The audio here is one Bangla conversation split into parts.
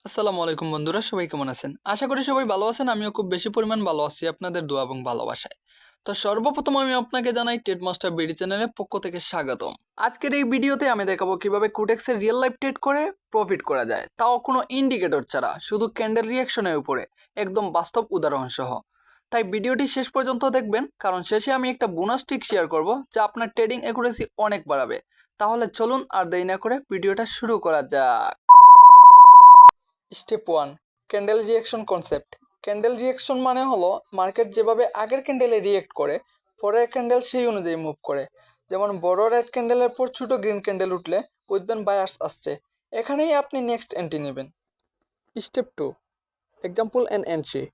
আসসালামু আলাইকুম বন্ধুরা, সবাই কেমন আছেন? আশা করি সবাই ভালো আছেন। আমিও খুব বেশি পরিমাণ ভালো আছি আপনাদের দোয়া এবং ভালোবাসায়। তো সর্বপ্রথম আমি আপনাকে জানাই ট্রেড মাস্টার বিডি চ্যানেলের পক্ষ থেকে স্বাগতম। আজকের এই ভিডিওতে আমি দেখাবো কিভাবে কুটেক্সের রিয়েল লাইফ ট্রেড করে প্রফিট করা যায়, তাও কোনো ইন্ডিকেটর ছাড়া, শুধু ক্যান্ডেল রিয়াকশনের উপরে, একদম বাস্তব উদাহরণ সহ। তাই ভিডিওটি শেষ পর্যন্ত দেখবেন, কারণ শেষে আমি একটা বোনাস ট্রিক শেয়ার করব যা আপনার ট্রেডিং অ্যাকুরেসি অনেক বাড়াবে। তাহলে চলুন আর দেরি না করে ভিডিওটা শুরু করা যাক। Step 1, candle reaction concept. Candle reaction মানে হলো মার্কেট যেভাবে আগের ক্যান্ডেলে রিয়েক্ট করে, পরের ক্যান্ডেল সেই অনুযায়ী মুভ করে। যেমন বড় রেড ক্যান্ডেলের পর ছোট গ্রিন ক্যান্ডেল উঠলে বুঝবেন বায়ার্স আসছে, এখানেই আপনি নেক্সট এন্ট্রি নেবেন। Step 2, example and entry.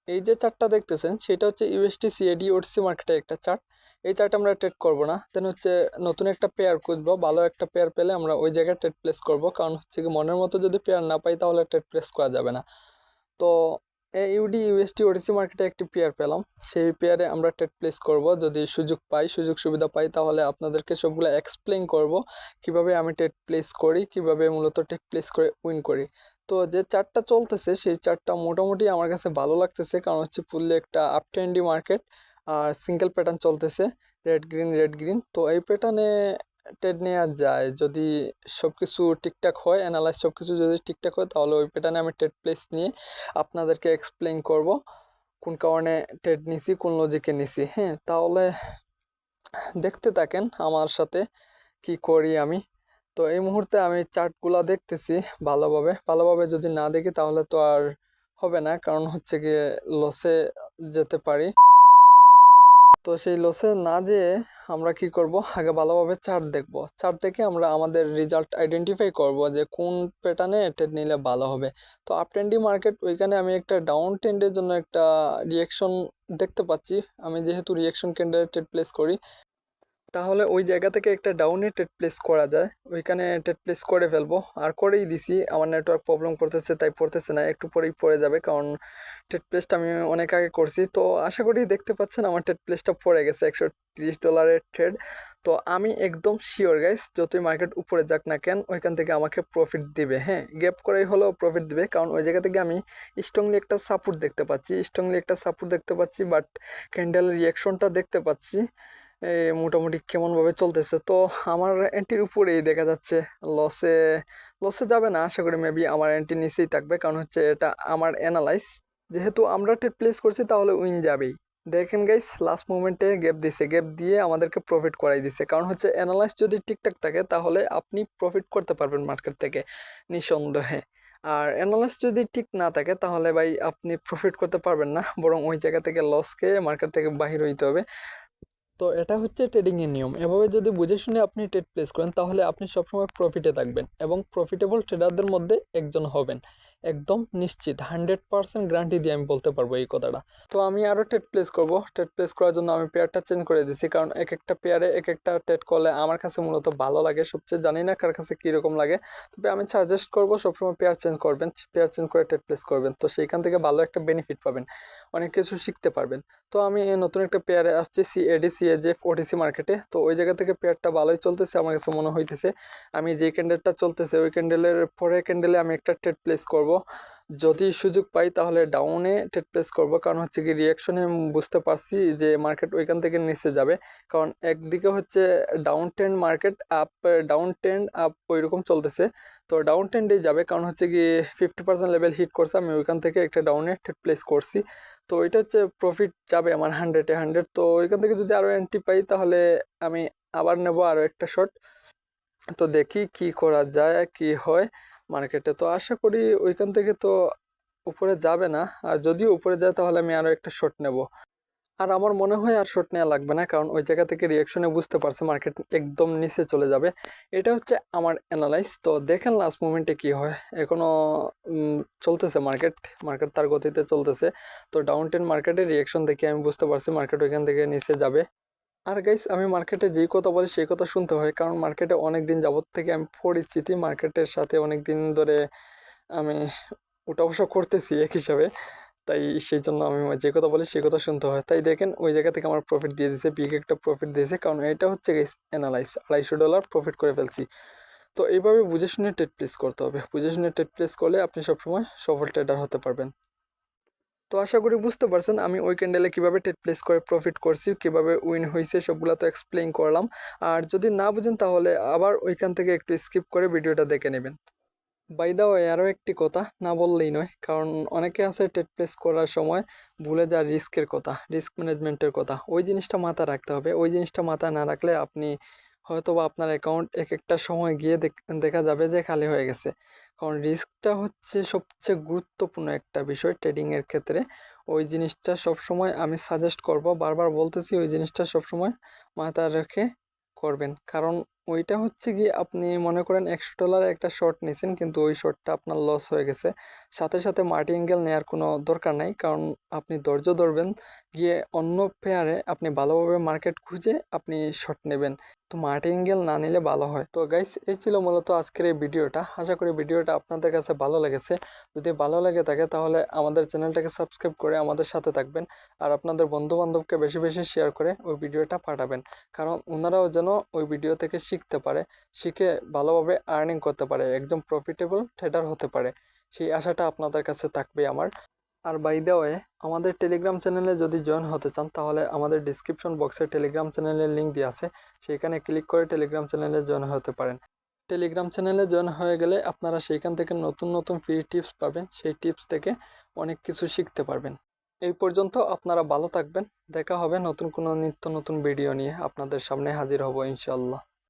এই যে চার্টটা দেখতেছেন সেটা হচ্ছে ইউএসটি সিএডি ওটিসি মার্কেটের একটা চার্ট। এই চার্ট আমরা ট্রেড করব না, দেন হচ্ছে নতুন একটা পেয়ার খুঁজবো, ভালো একটা পেয়ার পেলে আমরা ওই জায়গায় ট্রেড প্লেস করব। কারণ হচ্ছে কি মনের মতো যদি পেয়ার না পাই তাহলে ট্রেড প্লেস করা যাবে না। তো ইউডি ইউএসটি ওটিসি মার্কেটে একটি পেয়ার পেলাম, সেই পেয়ারে আমরা ট্রেড প্লেস করব। যদি সুযোগ পাই, সুযোগ সুবিধা পাই, তাহলে আপনাদেরকে সবগুলো এক্সপ্লেইন করব কিভাবে আমি ট্রেড প্লেস করি, কিভাবে মূলত ট্রেড প্লেস করে উইন করি। তো যে চার্টটা চলতেছে সেই চার্টটা মোটামুটি আমার কাছে ভালো লাগতেছে, কারণ হচ্ছে ফুললি একটা আপ ট্রেন্ডি মার্কেট আর সিঙ্গেল প্যাটার্ন চলতেছে, রেড গ্রিন রেড গ্রিন। তো এই প্যাটার্নে ট্রেড নেওয়া যায় যদি সব কিছু ঠিকঠাক হয়, অ্যানালাইজ সব কিছু যদি ঠিকঠাক হয়, তাহলে ওই প্যাটার্নে আমি ট্রেড প্লেস নিয়ে আপনাদেরকে এক্সপ্লেইন করব কোন কারণে ট্রেড নিছি, কোন লজিকে নিছি। হ্যাঁ, তাহলে দেখতে থাকেন আমার সাথে কি করি আমি। তো এই মুহূর্তে আমি চার্টগুলা দেখতেছি ভালোভাবে ভালোভাবে, যদি না দেখি তাহলে তো আর হবে না, কারণ হচ্ছে গিয়ে লসে যেতে পারি। তো সেই লসে না যেয়ে আমরা কি করব, আগে ভালোভাবে চার্ট দেখব। চার্ট দেখে আমরা আমাদের রেজাল্ট আইডেন্টিফাই করব যে কোন প্যাটার্নে ট্রেড নিলে ভালো হবে। তো আপ ট্রেন্ডি মার্কেট, ওইখানে আমি একটা ডাউন ট্রেন্ডের জন্য একটা রিয়াকশন দেখতে পাচ্ছি। আমি যেহেতু রিয়াকশন ক্যান্ডেলে ট্রেড প্লেস করি, তাহলে ওই জায়গা থেকে একটা ডাউনে ট্রেড প্লেস করা যায়। ওইখানে ট্রেড প্লেস করে ফেলবো, আর করেই দিছি। আমার নেটওয়ার্ক প্রবলেম করতেছে তাই পড়তেছে না, একটু পরেই পড়ে যাবে, কারণ ট্রেড প্লেসটা আমি অনেক আগে করছি। তো আশা করি দেখতে পাচ্ছেন আমার ট্রেড প্লেসটা পড়ে গেছে, $130 ট্রেড। তো আমি একদম শিওর গাইস, যতই মার্কেট উপরে যাক না কেন ওইখান থেকে আমাকে প্রফিট দিবে। হ্যাঁ, গ্যাপ করেই হলেও প্রফিট দিবে, কারণ ওই জায়গা থেকে আমি স্ট্রংলি একটা সাপোর্ট দেখতে পাচ্ছি, বাট ক্যান্ডেল রিয়াকশনটা দেখতে পাচ্ছি মোটামুটি কেমনভাবে চলতেছে। তো আমার এন্ট্রির উপরেই দেখা যাচ্ছে লসে লসে যাবে না, আশা করি মেবি আমার এন্ট্রি নিচেই থাকবে, কারণ হচ্ছে এটা আমার অ্যানালাইজ। যেহেতু আমরা ট্রেড প্লেস করছি তাহলে উইন যাবেই। দেখেন গাইস, লাস্ট মোমেন্টে গ্যাপ দিছে, গ্যাপ দিয়ে আমাদেরকে প্রফিট করাই দিছে। কারণ হচ্ছে অ্যানালাইজ যদি ঠিকঠাক থাকে তাহলে আপনি প্রফিট করতে পারবেন মার্কেট থেকে নিঃসন্দেহে। আর অ্যানালাইজ যদি ঠিক না থাকে তাহলে ভাই আপনি প্রফিট করতে পারবেন না, বরং ওই জায়গা থেকে লস খেয়ে মার্কেট থেকে বাহির হইতে হবে। তো এটা হচ্ছে ট্রেডিংয়ের নিয়ম। এভাবে যদি বুঝে শুনে আপনি ট্রেড প্লেস করেন তাহলে আপনি সবসময় প্রফিটে থাকবেন এবং প্রফিটেবল ট্রেডারদের মধ্যে একজন হবেন, একদম নিশ্চিত। 100% গ্যারান্টি দিয়ে আমি বলতে পারবো এই কথাটা। তো আমি আরও ট্রেড প্লেস করব। ট্রেড প্লেস করার জন্য আমি পেয়ারটা চেঞ্জ করে দিয়েছি, কারণ এক একটা পেয়ারে এক একটা ট্রেড করলে আমার কাছে মূলত ভালো লাগে সবচেয়ে। জানি না কার কাছে কীরকম লাগে, তবে আমি সাজেস্ট করবো সবসময় পেয়ার চেঞ্জ করবেন, পেয়ার চেঞ্জ করে ট্রেড প্লেস করবেন। তো সেইখান থেকে ভালো একটা বেনিফিট পাবেন, অনেক কিছু শিখতে পারবেন। তো আমি নতুন একটা পেয়ারে আসছি, সিএডি সিএজেফ ওটিসি মার্কেটে। তো ওই জায়গা থেকে পেয়ারটা ভালোই চলতেছে আমার কাছে মনে হইতেছে। আমি যে ক্যান্ডেলটা চলতেছে ওই ক্যান্ডেলের পরের ক্যান্ডেলে আমি একটা ট্রেড প্লেস করব। যদি সুযোগ পাই তাহলে ডাউনে ট্রেড প্লেস করব, কারণ হচ্ছে কি রিয়াকশনে বুঝতে পারছি যে মার্কেট ওইখান থেকে নিচে যাবে। কারণ একদিকে হচ্ছে down trend market, down trend up ওইরকম চলতেছে। তো ডাউন ট্রেন্ডেই যাবে, কারণ হচ্ছে কি 50% লেভেল হিট করছে, আমি ওইখান থেকে একটা ডাউনে ট্রেড প্লেস করছি। তো এটা হচ্ছে প্রফিট যাবে আমার 100-100। তো ওইখান থেকে যদি আরও এন্ট্রি পাই তাহলে আমি আবার নেব আরও একটা শট। তো দেখি কি করা যায়, কি হয় মার্কেটে। তো আশা করি ওইখান থেকে তো উপরে যাবে না, আর যদিও উপরে যায় তাহলে আমি আরও একটা শট নেব। আর আমার মনে হয় আর শট নেওয়া লাগবে না, কারণ ওই জায়গা থেকে রিয়াকশনে বুঝতে পারছে মার্কেট একদম নিচে চলে যাবে। এটা হচ্ছে আমার অ্যানালাইজ। তো দেখেন লাস্ট মোমেন্টে কি হয়। এখনও চলতেছে মার্কেট, মার্কেট তার গতিতে চলতেছে। তো ডাউন টেন মার্কেটের রিয়াকশন দেখে আমি বুঝতে পারছি মার্কেট ওইখান থেকে নিচে যাবে। আর গাইস, আমি মার্কেটে যেই কথা বলি সেই কথা শুনতে হয়, কারণ মার্কেটে অনেক দিন যাবত থেকে আমি পরিচিতি, মার্কেটের সাথে অনেক দিন ধরে আমি উঠা বসা করতেছি এক হিসাবে। তাই সেই জন্য আমি যে কথা বলি সেই কথা শুনতে হয়। তাই দেখেন ওই জায়গা থেকে আমার প্রফিট দিয়ে দিয়েছে, বিগ একটা প্রফিট দিয়েছে, কারণ এটা হচ্ছে গাইস অ্যানালাইজ। $250 প্রফিট করে ফেলছি। তো এইভাবে বুঝে শুনে ট্রেড প্লেস করতে হবে। বুঝে শুনে ট্রেড প্লেস করলে আপনি সবসময় সফল ট্রেডার হতে পারবেন। তো আশা করি বুঝতে পারছেন আমি ওই ক্যান্ডেলে কীভাবে ট্রেড প্লেস করে প্রফিট করছি, কীভাবে উইন হয়েছে, সবগুলো তো এক্সপ্লেইন করলাম। আর যদি না বুঝেন তাহলে আবার ওইখান থেকে একটু স্কিপ করে ভিডিওটা দেখে নেবেন। বাই দা ওয়ে, আরও একটি কথা না বললেই নয়, কারণ অনেকে আছে ট্রেড প্লেস করার সময় ভুলে যায় রিস্কের কথা, রিস্ক ম্যানেজমেন্টের কথা। ওই জিনিসটা মাথায় রাখতে হবে। ওই জিনিসটা মাথায় না রাখলে আপনি হয়তো বা আপনার অ্যাকাউন্ট এক একটা সময় গিয়ে দেখা যাবে যে খালি হয়ে গেছে। কারণ রিস্কটা হচ্ছে সবচেয়ে গুরুত্বপূর্ণ একটা বিষয় ট্রেডিংয়ের ক্ষেত্রে। ওই জিনিসটা সবসময় আমি সাজেস্ট করব, বারবার বলতেছি, ওই জিনিসটা সবসময় মাথায় রেখে করবেন। কারণ ওইটা হচ্ছে গিয়ে আপনি মনে করেন $100 একটা শর্ট নিছেন, কিন্তু ওই শর্টটা আপনার লস হয়ে গেছে। সাথে সাথে মার্টিঙ্গেল নেওয়ার কোনো দরকার নাই, কারণ আপনি ধৈর্য ধরবেন, গিয়ে অন্য পেয়ারে আপনি ভালোভাবে মার্কেট খুঁজে আপনি শর্ট নেবেন। তো মার্টিঙ্গেল না নিলে ভালো হয়। তো গাইস, এই ছিল মূলত আজকের এই ভিডিওটা। আশা করি ভিডিওটা আপনাদের কাছে ভালো লেগেছে। যদি ভালো লেগে থাকে তাহলে আমাদের চ্যানেলটাকে সাবস্ক্রাইব করে আমাদের সাথে থাকবেন। আর আপনাদের বন্ধুবান্ধবকে বেশি বেশি শেয়ার করে ওই ভিডিওটা পাঠাবেন, কারণ ওনারাও যেন ওই ভিডিও থেকে শিখতে পারে, শিখে ভালোভাবে আর্নিং করতে পারে, একদম প্রফিটেবল ট্রেডার হতে পারে। সেই আশাটা আপনাদের কাছে থাকবে আমার। আর বাই দ্য ওয়ে, আমাদের টেলিগ্রাম চ্যানেলে যদি জয়েন হতে চান তাহলে আমাদের ডিসক্রিপশন বক্সে টেলিগ্রাম চ্যানেলের লিঙ্ক দেওয়া আছে, সেইখানে ক্লিক করে টেলিগ্রাম চ্যানেলে জয়েন হতে পারেন। টেলিগ্রাম চ্যানেলে জয়েন হয়ে গেলে আপনারা সেইখান থেকে নতুন নতুন ফ্রি টিপস পাবেন, সেই টিপস থেকে অনেক কিছু শিখতে পারবেন। এই পর্যন্ত আপনারা ভালো থাকবেন। দেখা হবে নতুন কোনো নিত্য নতুন ভিডিও নিয়ে, আপনাদের সামনে হাজির হব ইনশাল্লাহ।